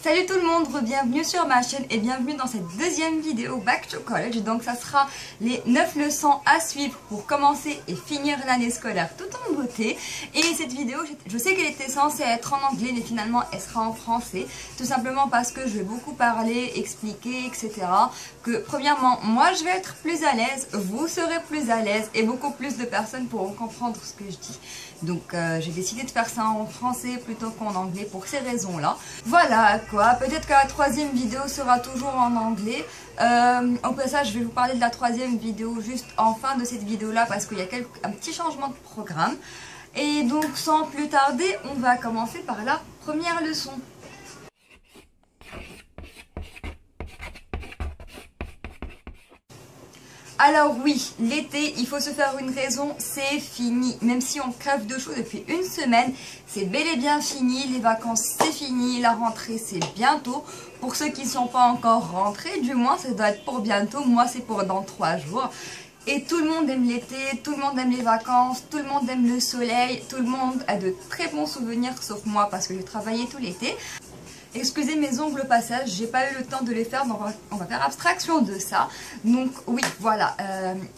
Salut tout le monde, bienvenue sur ma chaîne et bienvenue dans cette deuxième vidéo Back to College. Donc ça sera les 9 leçons à suivre pour commencer et finir l'année scolaire tout en beauté. Et cette vidéo, je sais qu'elle était censée être en anglais mais finalement elle sera en français. Tout simplement parce que je vais beaucoup parler, expliquer, etc. Que premièrement, moi je vais être plus à l'aise, vous serez plus à l'aise et beaucoup plus de personnes pourront comprendre ce que je dis. Donc j'ai décidé de faire ça en français plutôt qu'en anglais pour ces raisons-là. Voilà quoi, peut-être que la troisième vidéo sera toujours en anglais. Au passage, je vais vous parler de la troisième vidéo juste en fin de cette vidéo-là parce qu'il y a un petit changement de programme. Et donc sans plus tarder, on va commencer par la première leçon. Alors oui, l'été, il faut se faire une raison, c'est fini. Même si on crève de chaud depuis une semaine, c'est bel et bien fini. Les vacances, c'est fini. La rentrée, c'est bientôt. Pour ceux qui ne sont pas encore rentrés, du moins, ça doit être pour bientôt. Moi, c'est pour dans 3 jours. Et tout le monde aime l'été, tout le monde aime les vacances, tout le monde aime le soleil. Tout le monde a de très bons souvenirs, sauf moi, parce que j'ai travaillé tout l'été. Excusez mes ongles au passage, j'ai pas eu le temps de les faire, donc on va faire abstraction de ça. Donc oui, voilà,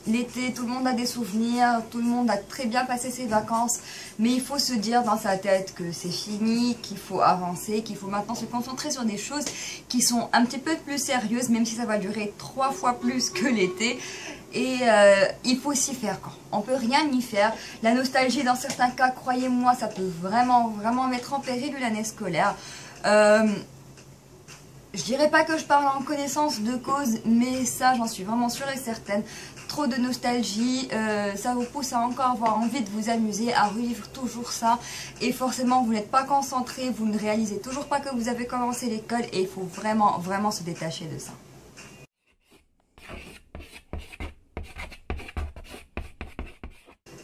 l'été, tout le monde a des souvenirs, tout le monde a très bien passé ses vacances, mais il faut se dire dans sa tête que c'est fini, qu'il faut avancer, qu'il faut maintenant se concentrer sur des choses qui sont un petit peu plus sérieuses, même si ça va durer 3 fois plus que l'été. Et il faut s'y faire quoi. On peut rien y faire. La nostalgie dans certains cas, croyez-moi, ça peut vraiment mettre en péril l'année scolaire. Je dirais pas que je parle en connaissance de cause, mais ça j'en suis vraiment sûre et certaine. Trop de nostalgie, ça vous pousse à encore avoir envie de vous amuser, à revivre toujours ça. Et forcément vous n'êtes pas concentré, vous ne réalisez toujours pas que vous avez commencé l'école et il faut vraiment se détacher de ça.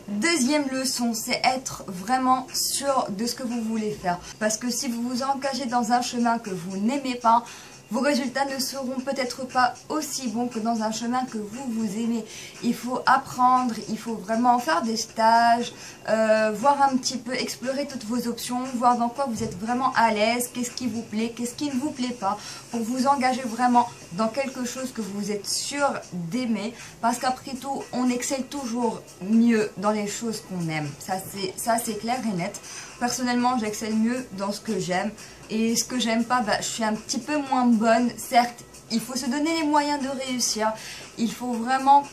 Deuxième leçon, c'est être vraiment sûr de ce que vous voulez faire. Parce que si vous vous engagez dans un chemin que vous n'aimez pas, vos résultats ne seront peut-être pas aussi bons que dans un chemin que vous aimez. Il faut apprendre, il faut vraiment faire des stages, voir un petit peu, explorer toutes vos options, voir dans quoi vous êtes vraiment à l'aise, qu'est-ce qui vous plaît, qu'est-ce qui ne vous plaît pas, pour vous engager vraiment dans quelque chose que vous êtes sûr d'aimer. Parce qu'après tout, on excelle toujours mieux dans les choses qu'on aime. Ça c'est clair et net. Personnellement, j'excelle mieux dans ce que j'aime. Et ce que j'aime pas, je suis un petit peu moins bonne. Certes, il faut se donner les moyens de réussir. Il faut vraiment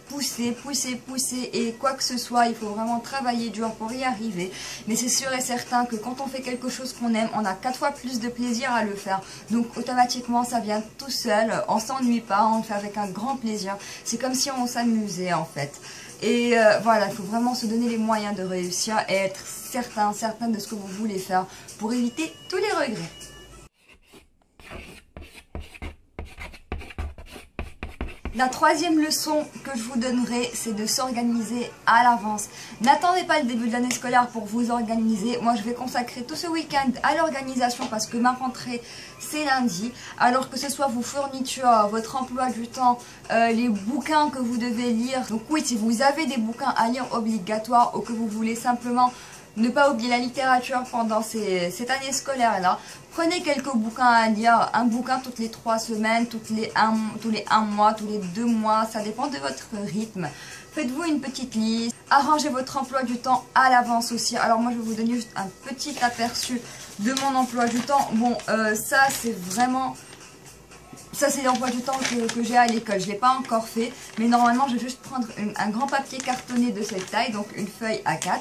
pousser. Et quoi que ce soit, il faut vraiment travailler dur pour y arriver. Mais c'est sûr et certain que quand on fait quelque chose qu'on aime, on a 4 fois plus de plaisir à le faire. Donc automatiquement, ça vient tout seul. On s'ennuie pas, on le fait avec un grand plaisir. C'est comme si on s'amusait en fait. Et voilà, il faut vraiment se donner les moyens de réussir et être certain de ce que vous voulez faire pour éviter tous les regrets. La troisième leçon que je vous donnerai, c'est de s'organiser à l'avance. N'attendez pas le début de l'année scolaire pour vous organiser. Moi, je vais consacrer tout ce week-end à l'organisation parce que ma rentrée, c'est lundi. Alors que ce soit vos fournitures, votre emploi du temps, les bouquins que vous devez lire. Donc oui, si vous avez des bouquins à lire obligatoires ou que vous voulez simplement ne pas oublier la littérature pendant cette année scolaire-là, prenez quelques bouquins à lire, un bouquin toutes les 3 semaines, tous les 1 mois, tous les 2 mois, ça dépend de votre rythme. Faites-vous une petite liste, arrangez votre emploi du temps à l'avance aussi. Alors moi je vais vous donner juste un petit aperçu de mon emploi du temps. Bon, ça c'est vraiment... Ça c'est l'emploi du temps que j'ai à l'école, je ne l'ai pas encore fait, mais normalement je vais juste prendre un grand papier cartonné de cette taille, donc une feuille A4,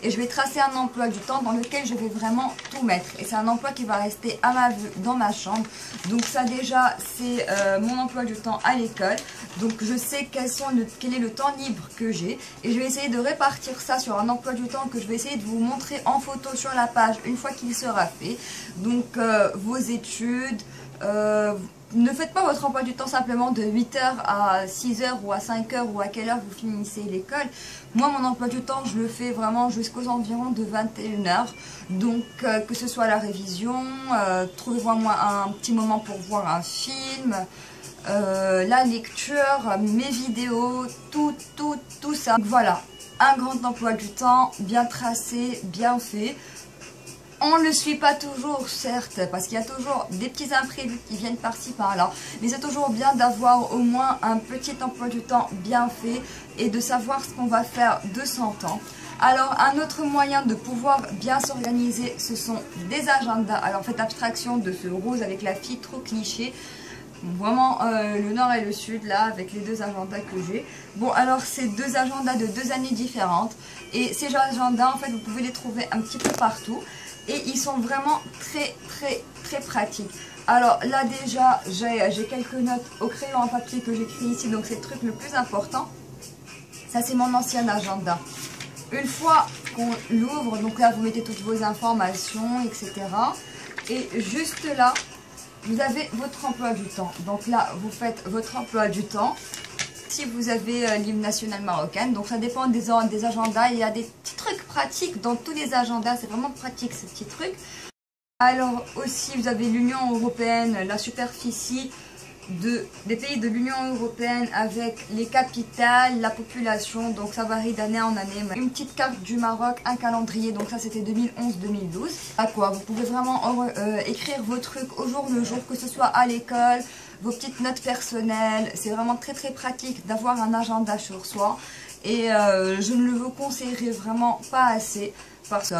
et je vais tracer un emploi du temps dans lequel je vais vraiment tout mettre. Et c'est un emploi qui va rester à ma vue dans ma chambre, donc ça déjà c'est mon emploi du temps à l'école, donc je sais quel est le temps libre que j'ai, et je vais essayer de répartir ça sur un emploi du temps que je vais essayer de vous montrer en photo sur la page une fois qu'il sera fait. Donc vos études... ne faites pas votre emploi du temps simplement de 8h à 6h ou à 5h ou à quelle heure vous finissez l'école. Moi, mon emploi du temps, je le fais vraiment jusqu'aux environs de 21h. Donc, que ce soit la révision, trouvez-moi un petit moment pour voir un film, la lecture, mes vidéos, tout ça. Donc, voilà, un grand emploi du temps, bien tracé, bien fait. On ne le suit pas toujours, certes, parce qu'il y a toujours des petits imprévus qui viennent par-ci par-là. Mais c'est toujours bien d'avoir au moins un petit emploi du temps bien fait et de savoir ce qu'on va faire de son temps. Alors, un autre moyen de pouvoir bien s'organiser, ce sont des agendas. Alors, faites abstraction de ce rose avec la fille trop cliché. Vraiment le nord et le sud là avec les deux agendas que j'ai. Bon alors c'est deux agendas de 2 années différentes et ces agendas en fait vous pouvez les trouver un petit peu partout et ils sont vraiment très pratiques. Alors là déjà j'ai quelques notes au crayon en papier que j'écris ici, donc c'est le truc le plus important. Ça c'est mon ancien agenda. Une fois qu'on l'ouvre, donc là vous mettez toutes vos informations etc. Et juste là vous avez votre emploi du temps. Donc là, vous faites votre emploi du temps. Si vous avez l'hymne national marocain, donc ça dépend des agendas. Il y a des petits trucs pratiques dans tous les agendas. C'est vraiment pratique ces petits trucs. Alors aussi, vous avez l'Union européenne, la superficie des pays de l'Union européenne avec les capitales, la population, donc ça varie d'année en année. Une petite carte du Maroc, un calendrier, donc ça c'était 2011-2012. À quoi vous pouvez vraiment écrire vos trucs au jour le jour, que ce soit à l'école, vos petites notes personnelles. C'est vraiment très pratique d'avoir un agenda sur soi et je ne le vous conseillerais vraiment pas assez parce que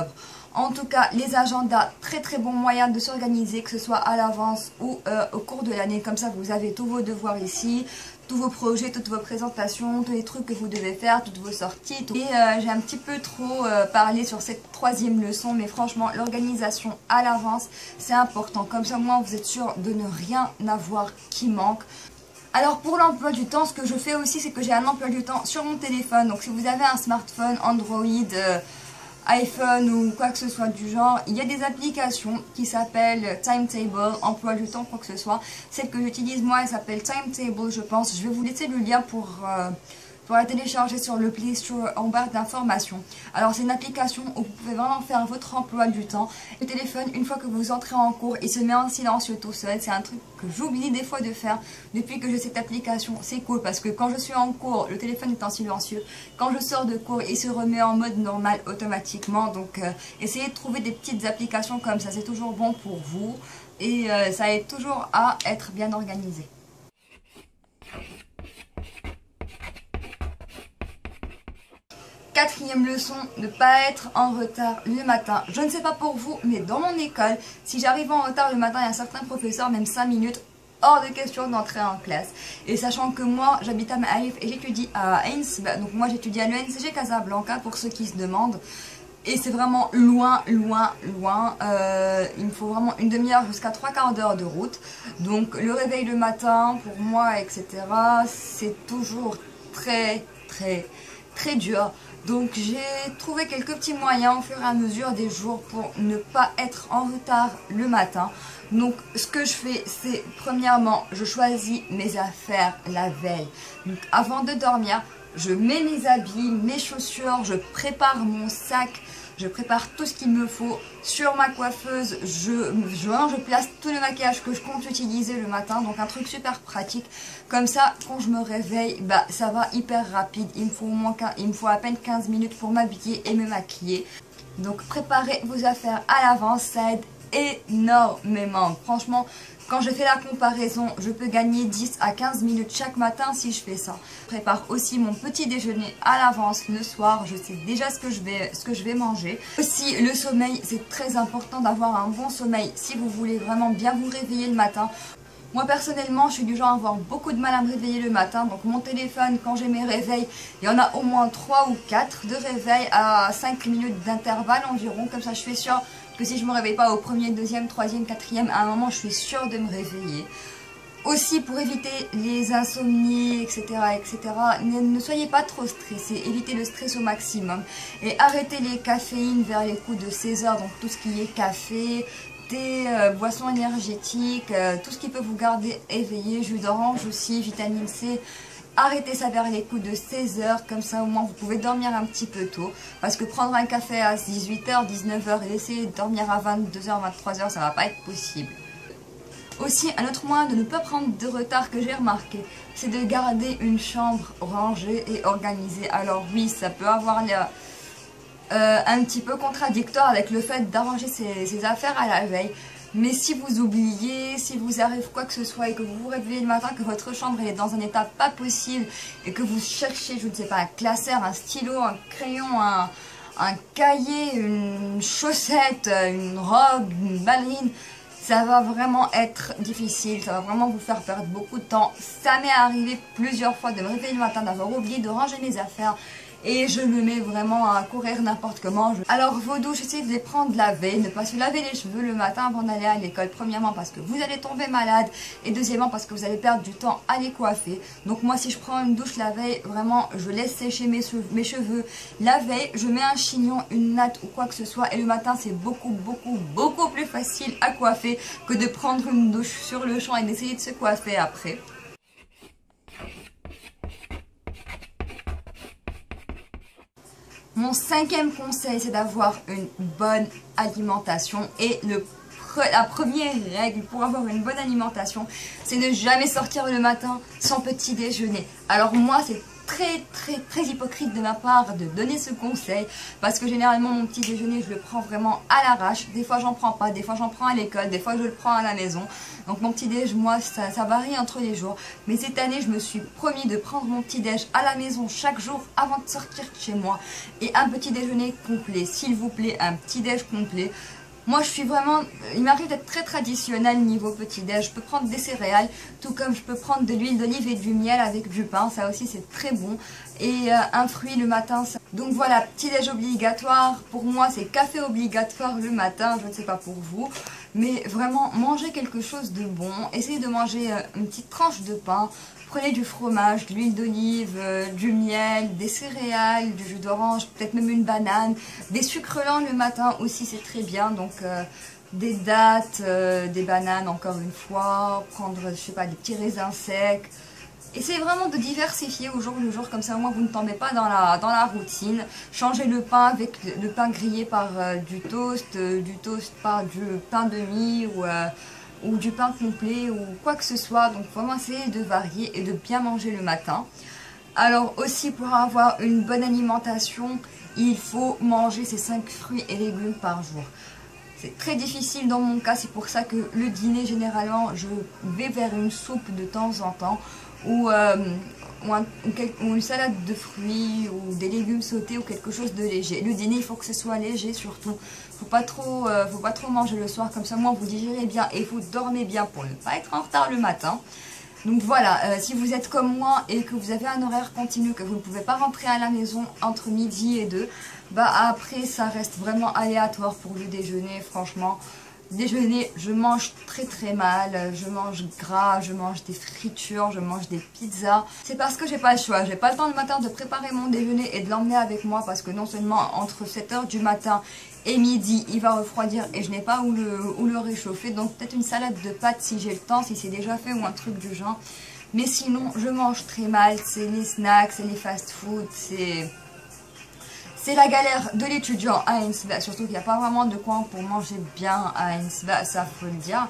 en tout cas, les agendas, très bon moyen de s'organiser, que ce soit à l'avance ou au cours de l'année. Comme ça, vous avez tous vos devoirs ici, tous vos projets, toutes vos présentations, tous les trucs que vous devez faire, toutes vos sorties. Tout. Et j'ai un petit peu trop parlé sur cette 3e leçon, mais franchement, l'organisation à l'avance, c'est important. Comme ça, moi, vous êtes sûr de ne rien avoir qui manque. Alors pour l'emploi du temps, ce que je fais aussi, c'est que j'ai un emploi du temps sur mon téléphone. Donc si vous avez un smartphone, Android, iPhone ou quoi que ce soit du genre, il y a des applications qui s'appellent Timetable, emploi du temps, quoi que ce soit. Celle que j'utilise moi, elle s'appelle Timetable, je pense. Je vais vous laisser le lien pour la télécharger sur le Play Store en barre d'informations. Alors c'est une application où vous pouvez vraiment faire votre emploi du temps. Le téléphone, une fois que vous entrez en cours, il se met en silencieux tout seul. C'est un truc que j'oublie des fois de faire depuis que j'ai cette application. C'est cool parce que quand je suis en cours, le téléphone est en silencieux. Quand je sors de cours, il se remet en mode normal automatiquement. Donc essayez de trouver des petites applications comme ça. C'est toujours bon pour vous et ça aide toujours à être bien organisé. Quatrième leçon, ne pas être en retard le matin. Je ne sais pas pour vous, mais dans mon école, si j'arrive en retard le matin, il y a certains professeurs, même 5 minutes, hors de question d'entrer en classe. Et sachant que moi, j'habite à Maïf et j'étudie à Ains, donc moi j'étudie à l'ENCG Casablanca pour ceux qui se demandent. Et c'est vraiment loin. Il me faut vraiment une demi-heure jusqu'à 3/4 d'heure de route. Donc le réveil le matin, pour moi, etc., c'est toujours très dur. Donc j'ai trouvé quelques petits moyens au fur et à mesure des jours pour ne pas être en retard le matin. Donc ce que je fais, c'est premièrement, je choisis mes affaires la veille. Donc avant de dormir, je mets mes habits, mes chaussures, je prépare mon sac, je prépare tout ce qu'il me faut. Sur ma coiffeuse, je place tout le maquillage que je compte utiliser le matin. Donc un truc super pratique. Comme ça, quand je me réveille, bah, ça va hyper rapide. Il me faut à peine 15 minutes pour m'habiller et me maquiller. Donc préparez vos affaires à l'avance, ça aide énormément. Franchement, quand je fais la comparaison, je peux gagner 10 à 15 minutes chaque matin si je fais ça. Je prépare aussi mon petit déjeuner à l'avance le soir. Je sais déjà ce que je vais manger. Aussi, le sommeil, c'est très important d'avoir un bon sommeil si vous voulez vraiment bien vous réveiller le matin. Moi personnellement, je suis du genre à avoir beaucoup de mal à me réveiller le matin. Donc mon téléphone, quand j'ai mes réveils, il y en a au moins 3 ou 4 de réveils à 5 minutes d'intervalle environ. Comme ça, je suis sûre que si je ne me réveille pas au premier, deuxième, troisième, quatrième, à un moment, je suis sûre de me réveiller. Aussi, pour éviter les insomnies, etc., ne soyez pas trop stressés. Évitez le stress au maximum. Et arrêtez les caféines vers les coups de 16 h. Donc tout ce qui est café, thé, boissons énergétiques, tout ce qui peut vous garder éveillé, jus d'orange aussi, vitamine C. Arrêtez ça vers les coups de 16 h, comme ça au moins vous pouvez dormir un petit peu tôt. Parce que prendre un café à 18 h, 19 h et essayer de dormir à 22 h, 23 h, ça va pas être possible. Aussi, un autre moyen de ne pas prendre de retard que j'ai remarqué, c'est de garder une chambre rangée et organisée. Alors oui, ça peut avoir un petit peu contradictoire avec le fait d'arranger ses affaires à la veille. Mais si vous oubliez, si vous arrive quoi que ce soit et que vous vous réveillez le matin, que votre chambre est dans un état pas possible et que vous cherchez, je ne sais pas, un classeur, un stylo, un crayon, un cahier, une chaussette, une robe, une ballerine, ça va vraiment être difficile, ça va vraiment vous faire perdre beaucoup de temps. Ça m'est arrivé plusieurs fois de me réveiller le matin, d'avoir oublié de ranger mes affaires. Et je me mets vraiment à courir n'importe comment. Alors vos douches, essayez de les prendre la veille. Ne pas se laver les cheveux le matin avant d'aller à l'école. Premièrement parce que vous allez tomber malade. Et deuxièmement parce que vous allez perdre du temps à les coiffer. Donc moi si je prends une douche la veille, vraiment je laisse sécher mes cheveux la veille. Je mets un chignon, une natte ou quoi que ce soit. Et le matin c'est beaucoup plus facile à coiffer que de prendre une douche sur le champ et d'essayer de se coiffer après. Mon 5e conseil, c'est d'avoir une bonne alimentation. Et la première règle pour avoir une bonne alimentation, c'est de ne jamais sortir le matin sans petit déjeuner. Alors moi, c'est très hypocrite de ma part de donner ce conseil parce que généralement mon petit déjeuner je le prends vraiment à l'arrache. Des fois j'en prends pas, des fois j'en prends à l'école, des fois je le prends à la maison. Donc mon petit déj, moi ça varie entre les jours, mais cette année je me suis promis de prendre mon petit déj à la maison chaque jour avant de sortir de chez moi. Et un petit déjeuner complet, s'il vous plaît, un petit déj complet. Moi je suis vraiment, il m'arrive d'être très traditionnel niveau petit-déj. Je peux prendre des céréales, tout comme je peux prendre de l'huile d'olive et du miel avec du pain, ça aussi c'est très bon. Et un fruit le matin. Donc voilà, petit-déj obligatoire, pour moi c'est café obligatoire le matin, je ne sais pas pour vous. Mais vraiment, mangez quelque chose de bon, essayez de manger une petite tranche de pain. Prenez du fromage, de l'huile d'olive, du miel, des céréales, du jus d'orange, peut-être même une banane. Des sucres lents le matin aussi, c'est très bien. Donc des dattes, des bananes encore une fois. Prendre, je sais pas, des petits raisins secs. Essayez vraiment de diversifier au jour le jour, comme ça au moins vous ne tombez pas dans la routine. Changez le pain avec le pain grillé par du toast par du pain de mie ou du pain complet ou quoi que ce soit. Donc vraiment essayer de varier et de bien manger le matin. Alors aussi pour avoir une bonne alimentation, il faut manger ces 5 fruits et légumes par jour. C'est très difficile dans mon cas, c'est pour ça que le dîner généralement je vais vers une soupe de temps en temps ou une salade de fruits ou des légumes sautés ou quelque chose de léger. Le dîner il faut que ce soit léger surtout. Faut pas trop manger le soir, comme ça moi vous digérez bien et vous dormez bien pour ne pas être en retard le matin. Donc voilà, si vous êtes comme moi et que vous avez un horaire continu, que vous ne pouvez pas rentrer à la maison entre midi et 2, bah après ça reste vraiment aléatoire pour le déjeuner, franchement. Déjeuner, je mange très mal, je mange gras, je mange des fritures, je mange des pizzas. C'est parce que j'ai pas le choix, j'ai pas le temps le matin de préparer mon déjeuner et de l'emmener avec moi parce que non seulement entre 7 h du matin et midi il va refroidir et je n'ai pas où le réchauffer. Donc peut-être une salade de pâtes si j'ai le temps, si c'est déjà fait ou un truc du genre. Mais sinon je mange très mal, c'est les snacks, c'est les fast-food, c'est la galère de l'étudiant à Ainsva, surtout qu'il n'y a pas vraiment de coin pour manger bien à Ainsva, ça faut le dire.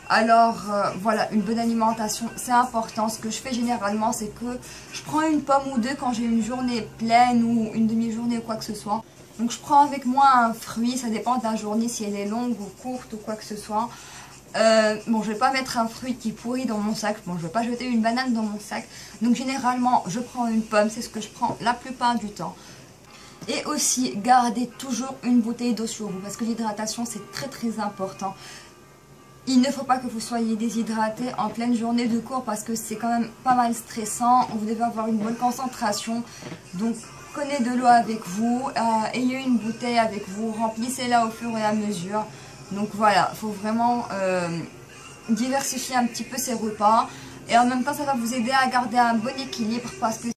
Alors voilà, une bonne alimentation c'est important. Ce que je fais généralement c'est que je prends une pomme ou deux quand j'ai une journée pleine ou une demi-journée ou quoi que ce soit. Donc je prends avec moi un fruit, ça dépend de la journée si elle est longue ou courte ou quoi que ce soit. Bon, je vais pas mettre un fruit qui pourrit dans mon sac, bon je vais pas jeter une banane dans mon sac. Donc généralement je prends une pomme, c'est ce que je prends la plupart du temps. Et aussi, gardez toujours une bouteille d'eau sur vous parce que l'hydratation c'est très important. Il ne faut pas que vous soyez déshydraté en pleine journée de cours parce que c'est quand même pas mal stressant. Vous devez avoir une bonne concentration. Donc prenez de l'eau avec vous, ayez une bouteille avec vous, remplissez-la au fur et à mesure. Donc voilà, il faut vraiment diversifier un petit peu ses repas. Et en même temps ça va vous aider à garder un bon équilibre parce que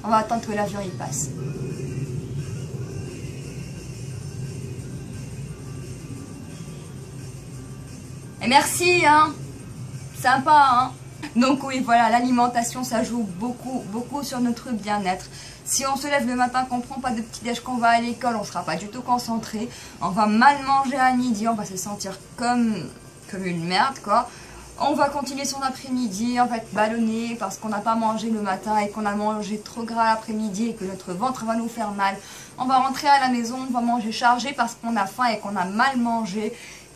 on va attendre que l'avion il passe. Et merci hein, sympa hein. Donc oui voilà, l'alimentation ça joue beaucoup sur notre bien-être. Si on se lève le matin, qu'on ne prend pas de petit déj, qu'on va à l'école, on ne sera pas du tout concentré. On va mal manger à midi, on va se sentir comme une merde quoi. On va continuer son après-midi, on va être ballonné parce qu'on n'a pas mangé le matin et qu'on a mangé trop gras l'après-midi et que notre ventre va nous faire mal. On va rentrer à la maison, on va manger chargé parce qu'on a faim et qu'on a mal mangé.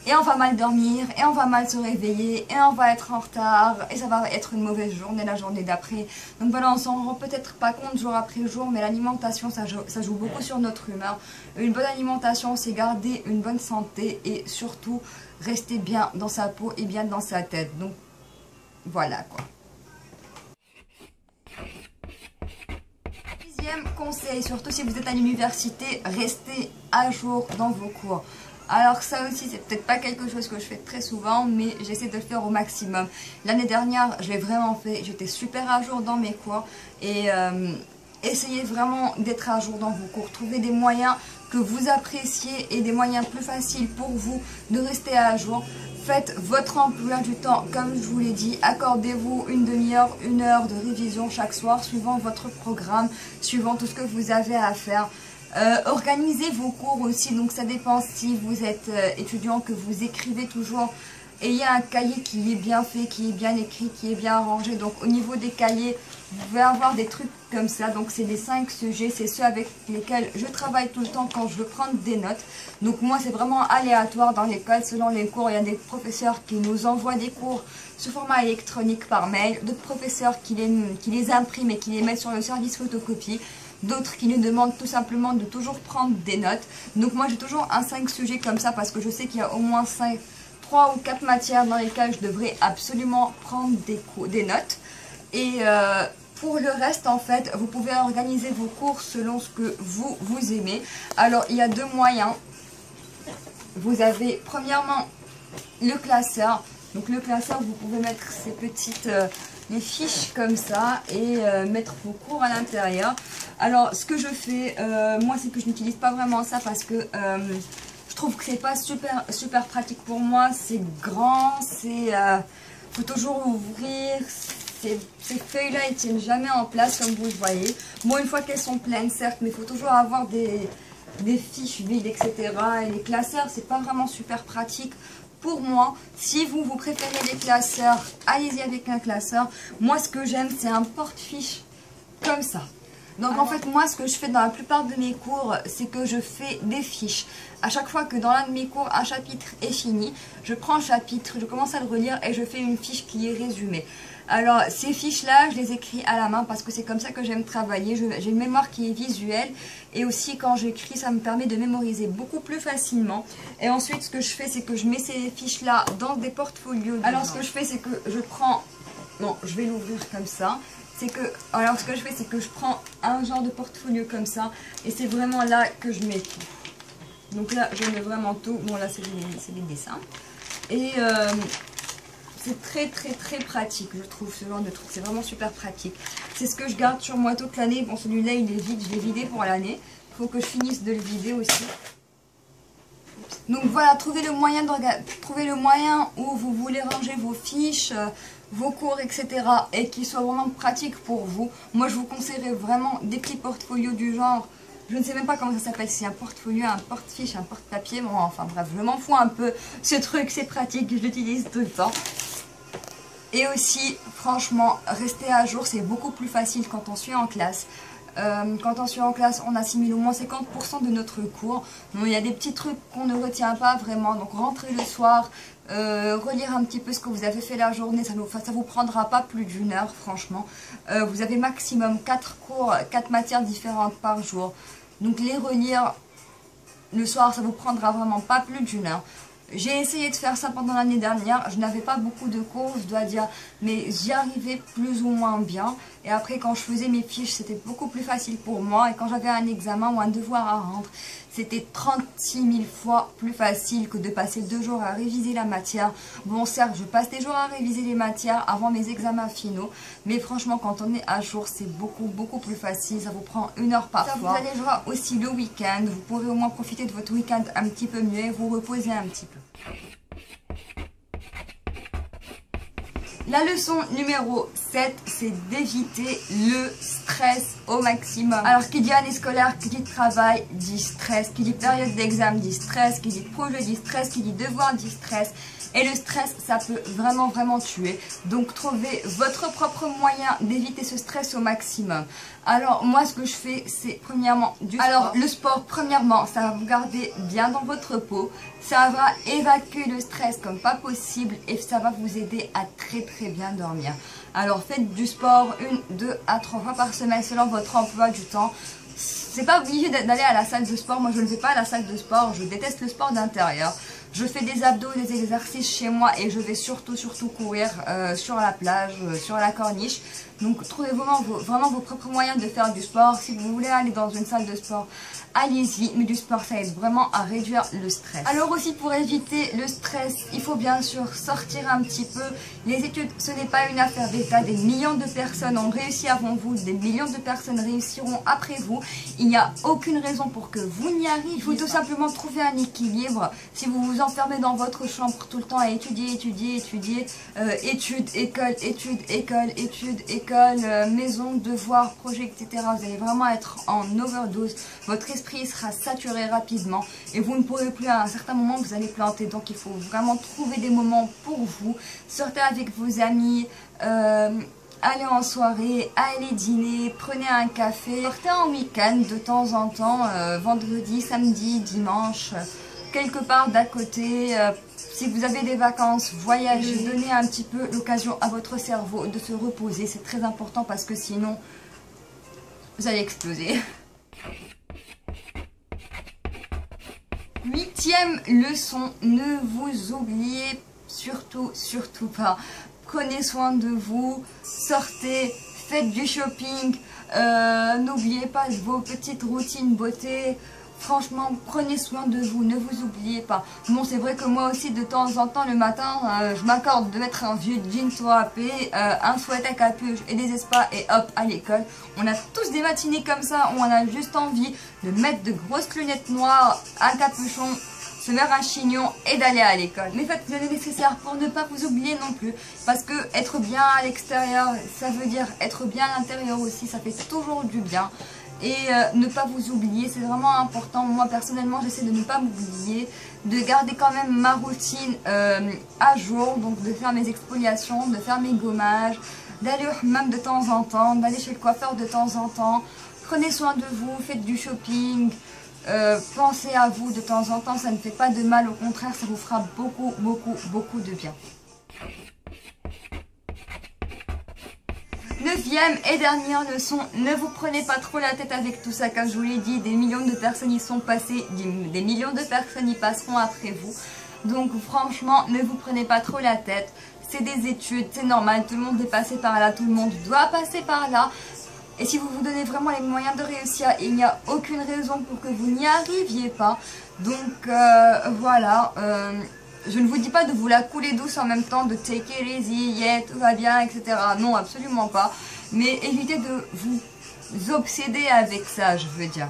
Et on va mal dormir, et on va mal se réveiller, et on va être en retard, et ça va être une mauvaise journée la journée d'après. Donc voilà, on s'en rend peut-être pas compte jour après jour, mais l'alimentation, ça joue beaucoup sur notre humeur. Une bonne alimentation, c'est garder une bonne santé, et surtout, rester bien dans sa peau et bien dans sa tête. Donc voilà quoi. Deuxième conseil, surtout si vous êtes à l'université, restez à jour dans vos cours. Alors ça aussi, c'est peut-être pas quelque chose que je fais très souvent, mais j'essaie de le faire au maximum. L'année dernière, je l'ai vraiment fait, j'étais super à jour dans mes cours. Et essayez vraiment d'être à jour dans vos cours. Trouvez des moyens que vous appréciez et des moyens plus faciles pour vous de rester à jour. Faites votre emploi du temps, comme je vous l'ai dit. Accordez-vous une demi-heure, une heure de révision chaque soir, suivant votre programme, suivant tout ce que vous avez à faire. Organisez vos cours aussi, donc ça dépend si vous êtes étudiant, que vous écrivez toujours. Ayez un cahier qui est bien fait, qui est bien écrit, qui est bien arrangé. Donc au niveau des cahiers, vous pouvez avoir des trucs comme ça. Donc c'est les 5 sujets, c'est ceux avec lesquels je travaille tout le temps quand je veux prendre des notes. Donc moi c'est vraiment aléatoire dans l'école, selon les cours. Il y a des professeurs qui nous envoient des cours sous format électronique par mail, d'autres professeurs qui les impriment et qui les mettent sur le service photocopie. D'autres qui nous demandent tout simplement de toujours prendre des notes. Donc moi j'ai toujours un 5 sujets comme ça parce que je sais qu'il y a au moins 3 ou 4 matières dans lesquelles je devrais absolument prendre des notes. Et pour le reste en fait, vous pouvez organiser vos cours selon ce que vous aimez. Alors il y a 2 moyens. Vous avez premièrement le classeur. Donc le classeur, vous pouvez mettre ces petites les fiches comme ça et mettre vos cours à l'intérieur. Alors ce que je fais, moi c'est que je n'utilise pas vraiment ça parce que je trouve que c'est pas super pratique pour moi. C'est grand, faut toujours ouvrir. Ces feuilles là elles tiennent jamais en place comme vous le voyez. Bon, une fois qu'elles sont pleines certes, mais il faut toujours avoir des fiches vides, etc. Et les classeurs c'est pas vraiment super pratique. Pour moi, si vous préférez les classeurs, allez-y avec un classeur. Moi, ce que j'aime, c'est un porte-fiche comme ça. Donc, en fait, moi, ce que je fais dans la plupart de mes cours, c'est que je fais des fiches. À chaque fois que dans l'un de mes cours, un chapitre est fini, je prends un chapitre, je commence à le relire et je fais une fiche qui est résumée. Alors, ces fiches-là, je les écris à la main parce que c'est comme ça que j'aime travailler. J'ai une mémoire qui est visuelle et aussi quand j'écris, ça me permet de mémoriser beaucoup plus facilement. Et ensuite, ce que je fais, c'est que je mets ces fiches-là dans des portfolios. Alors, ce que je fais, c'est que je prends... Non, je vais l'ouvrir comme ça. Alors, ce que je fais, c'est que je prends un genre de portfolio comme ça et c'est vraiment là que je mets tout. Donc là, je mets vraiment tout. Bon, là, c'est des dessins. Et... c'est très pratique, je trouve, ce genre de truc. C'est vraiment super pratique. C'est ce que je garde sur moi toute l'année. Bon, celui-là, il est vide. Je l'ai vidé pour l'année. Il faut que je finisse de le vider aussi. Donc voilà, trouvez le moyen où vous voulez ranger vos fiches, vos cours, etc. et qui soit vraiment pratique pour vous. Moi, je vous conseillerais vraiment des petits portfolios du genre... Je ne sais même pas comment ça s'appelle, c'est un portfolio, un porte-fiche, un porte-papier. Bon, enfin bref, je m'en fous un peu. Ce truc, c'est pratique, je l'utilise tout le temps. Et aussi, franchement, rester à jour, c'est beaucoup plus facile quand on suit en classe. Quand on suit en classe, on assimile au moins 50% de notre cours. Bon, il y a des petits trucs qu'on ne retient pas vraiment. Donc, rentrez le soir, relire un petit peu ce que vous avez fait la journée. Ça vous prendra pas plus d'1 heure, franchement. Vous avez maximum 4 cours, 4 matières différentes par jour. Donc, les relire le soir, ça vous prendra vraiment pas plus d'1 heure. J'ai essayé de faire ça pendant l'année dernière, je n'avais pas beaucoup de cours, je dois dire, mais j'y arrivais plus ou moins bien. Et après, quand je faisais mes fiches, c'était beaucoup plus facile pour moi. Et quand j'avais un examen ou un devoir à rendre, c'était 36 000 fois plus facile que de passer 2 jours à réviser la matière. Bon, certes, je passe des jours à réviser les matières avant mes examens finaux. Mais franchement, quand on est à jour, c'est beaucoup plus facile. Ça vous prend 1 heure par fois. Vous allez voir aussi le week-end. Vous pourrez au moins profiter de votre week-end un petit peu mieux et vous reposer un petit peu. La leçon numéro 7, c'est d'éviter le stress au maximum. Alors, qui dit année scolaire, qui dit travail, dit stress. Qui dit période d'examen, dit stress. Qui dit projet, dit stress. Qui dit devoir, dit stress. et le stress ça peut vraiment tuer. Donc trouvez votre propre moyen d'éviter ce stress au maximum. Alors moi ce que je fais c'est premièrement du sport. Alors le sport premièrement ça va vous garder bien dans votre peau, ça va évacuer le stress comme pas possible et ça va vous aider à très bien dormir. Alors faites du sport 1, 2 à 3 fois par semaine selon votre emploi du temps. C'est pas obligé d'aller à la salle de sport, moi je ne vais pas à la salle de sport, je déteste le sport d'intérieur. Je fais des abdos, des exercices chez moi et je vais surtout courir sur la plage, sur la corniche. Donc trouvez vraiment vos propres moyens de faire du sport. Si vous voulez aller dans une salle de sport, allez-y. Mais du sport, ça aide vraiment à réduire le stress. Alors aussi pour éviter le stress, il faut bien sûr sortir un petit peu. Les études, ce n'est pas une affaire d'État. Des millions de personnes ont réussi avant vous. Des millions de personnes réussiront après vous. Il n'y a aucune raison pour que vous n'y arriviez. Il faut tout simplement trouver un équilibre. Si vous vous enfermez dans votre chambre tout le temps à étudier, études, école, maison, devoirs, projets, etc. Vous allez vraiment être en overdose. Votre esprit sera saturé rapidement et vous ne pourrez plus à un certain moment vous allez planter. Donc il faut vraiment trouver des moments pour vous. Sortez avec vos amis. Allez en soirée, allez dîner, prenez un café, sortez en week-end de temps en temps, vendredi, samedi, dimanche, quelque part d'à côté. Si vous avez des vacances, voyagez, donnez un petit peu l'occasion à votre cerveau de se reposer. C'est très important parce que sinon, vous allez exploser. 8e leçon, ne vous oubliez surtout pas. Prenez soin de vous, sortez, faites du shopping, n'oubliez pas vos petites routines beauté. Franchement, prenez soin de vous, ne vous oubliez pas. Bon, c'est vrai que moi aussi, de temps en temps, le matin, je m'accorde de mettre un vieux jean râpé, un sweat à capuche et des espas et hop, à l'école. On a tous des matinées comme ça où on a juste envie de mettre de grosses lunettes noires, un capuchon, se mettre un chignon et d'aller à l'école. Mais faites le nécessaire pour ne pas vous oublier non plus. Parce que être bien à l'extérieur, ça veut dire être bien à l'intérieur aussi. Ça fait toujours du bien. Et ne pas vous oublier, c'est vraiment important. Moi personnellement, j'essaie de ne pas m'oublier, de garder quand même ma routine à jour. Donc de faire mes exfoliations, de faire mes gommages, d'aller au hammam de temps en temps, d'aller chez le coiffeur de temps en temps. Prenez soin de vous, faites du shopping. Pensez à vous de temps en temps, ça ne fait pas de mal, au contraire ça vous fera beaucoup de bien. 9e et dernière leçon, ne vous prenez pas trop la tête avec tout ça, comme je vous l'ai dit, des millions de personnes y sont passées, des millions de personnes y passeront après vous. Donc franchement, ne vous prenez pas trop la tête, c'est des études, c'est normal, tout le monde est passé par là, tout le monde doit passer par là. Et si vous vous donnez vraiment les moyens de réussir, il n'y a aucune raison pour que vous n'y arriviez pas. Donc voilà, je ne vous dis pas de vous la couler douce en même temps, de take it easy, yeah, tout va bien, etc. Non, absolument pas. Mais évitez de vous obséder avec ça, je veux dire.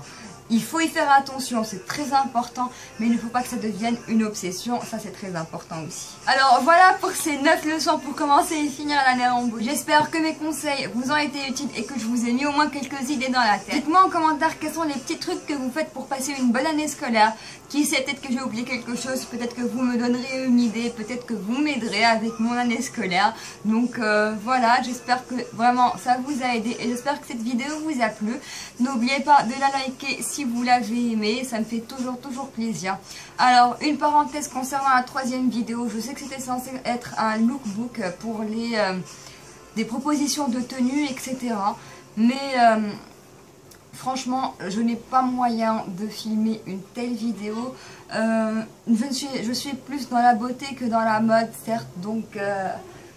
Il faut y faire attention, c'est très important, mais il ne faut pas que ça devienne une obsession, ça c'est très important aussi. Alors voilà pour ces 9 leçons pour commencer et finir l'année en beauté. J'espère que mes conseils vous ont été utiles et que je vous ai mis au moins quelques idées dans la tête. Dites-moi en commentaire quels sont les petits trucs que vous faites pour passer une bonne année scolaire. Qui sait, peut-être que j'ai oublié quelque chose, peut-être que vous me donnerez une idée, peut-être que vous m'aiderez avec mon année scolaire. Donc voilà, j'espère que vraiment ça vous a aidé et j'espère que cette vidéo vous a plu. N'oubliez pas de la liker si vous l'avez aimé, ça me fait toujours plaisir. Alors une parenthèse concernant la 3e vidéo, je sais que c'était censé être un lookbook pour des propositions de tenue, etc. Mais franchement, je n'ai pas moyen de filmer une telle vidéo. Je suis plus dans la beauté que dans la mode, certes, donc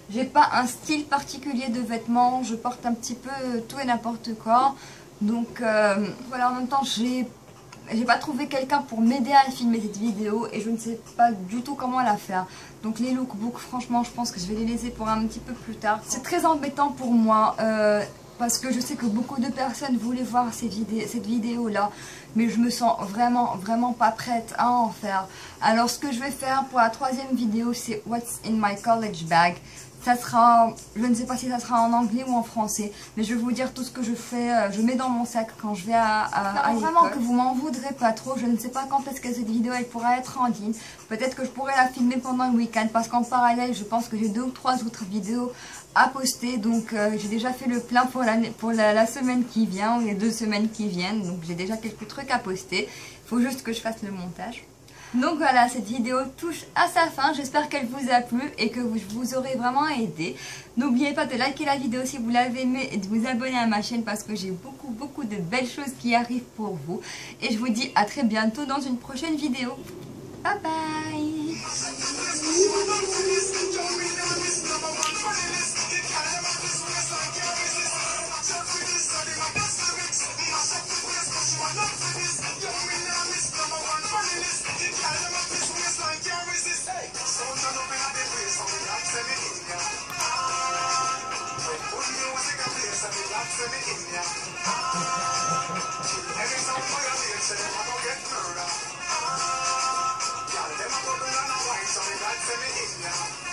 j'ai pas un style particulier de vêtements, je porte un petit peu tout et n'importe quoi. Donc voilà, en même temps, j'ai pas trouvé quelqu'un pour m'aider à filmer cette vidéo et je ne sais pas du tout comment la faire. Donc les lookbooks, franchement, je pense que je vais les laisser pour un petit peu plus tard. C'est très embêtant pour moi. Parce que je sais que beaucoup de personnes voulaient voir cette vidéo là, mais je me sens vraiment pas prête à en faire. Alors ce que je vais faire pour la 3e vidéo, c'est What's in my college bag. Ça sera, je ne sais pas si ça sera en anglais ou en français, mais je vais vous dire tout ce que je fais, je mets dans mon sac quand je vais à vraiment que vous m'en voudrez pas trop. Je ne sais pas quand est-ce que cette vidéo elle pourra être en ligne. Peut-être que je pourrais la filmer pendant le week-end parce qu'en parallèle je pense que j'ai 2 ou 3 autres vidéos à poster. Donc j'ai déjà fait le plein pour la semaine qui vient ou les 2 semaines qui viennent. Donc j'ai déjà quelques trucs à poster. Il faut juste que je fasse le montage. Donc voilà, cette vidéo touche à sa fin, j'espère qu'elle vous a plu et que vous aurez vraiment aidé. N'oubliez pas de liker la vidéo si vous l'avez aimée et de vous abonner à ma chaîne parce que j'ai beaucoup de belles choses qui arrivent pour vous. Et je vous dis à très bientôt dans une prochaine vidéo. Bye bye. Every time we violate, them a go get murder. Yeah, them a go run a white, so me God send me in ya.